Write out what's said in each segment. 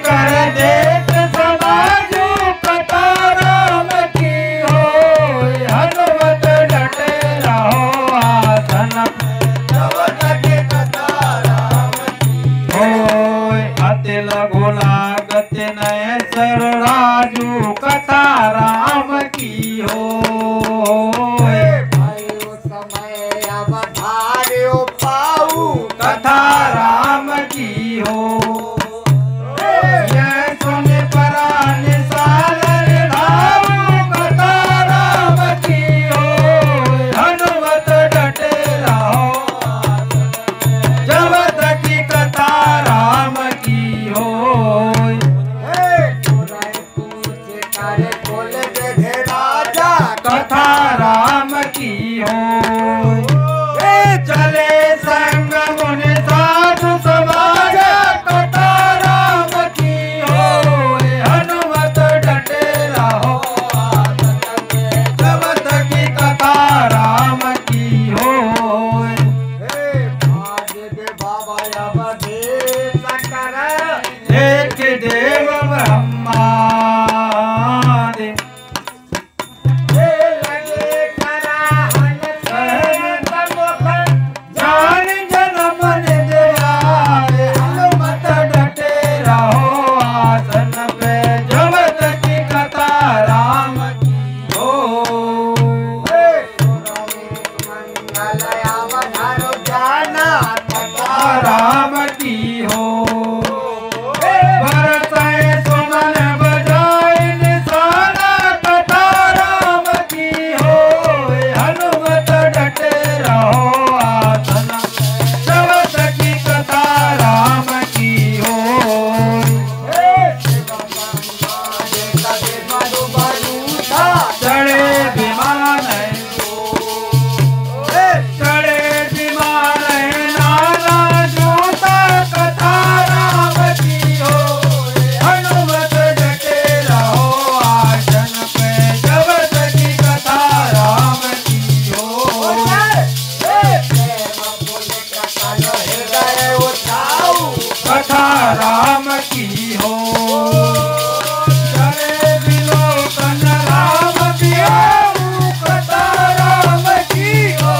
कर देत समाजू कथा राम की हो। हनुमत डटे रहो आसन जब की कथा राम की हो। अति लघु लागत नय सर राजू कथा राम की हो। कथा राम की हो। यह सुन परान सागर धाऊ कथा राम की हो। हनुमत डटे रहो जब तक कथा राम की हो। कथा राम की हो। चले संग मुनि साधु समाज कथा राम की हो। हनुमत डटे रहो जब तक कथा राम की हो। एक देव ब्रह्मा राम की हो। बरसाए सुमन बजाए निशाना कथा राम की हो। हनुमत डटे रहो आसन जब तक कथा राम की हो। चढ़े विमान कथा राम की हो। चले विलोकन राम बियाऊ कथा राम की हो।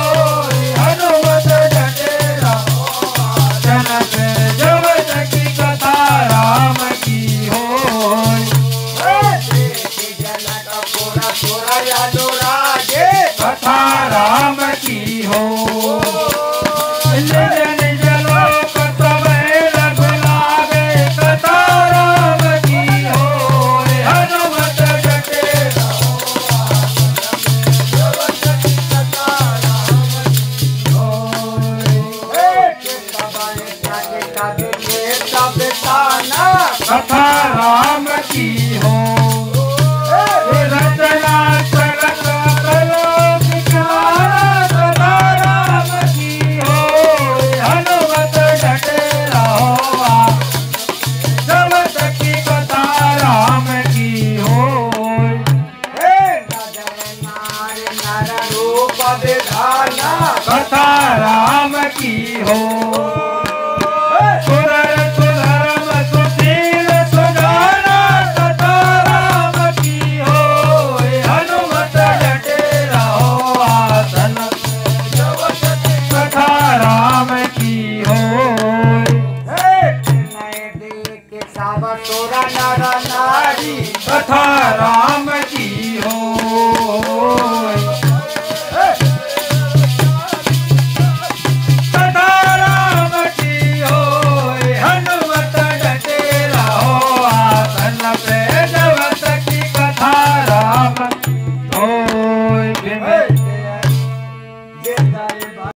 हनुमत डटे रहो आसन पे जब तक कथा राम की हो। कथा राम की हो। कथा राम की हो। रचना चलत कलोक कथा राम की हो। हनुमत डटे रहो जब तक कथा राम की हो। रूप विधाना कथा राम की हो। कथा राम की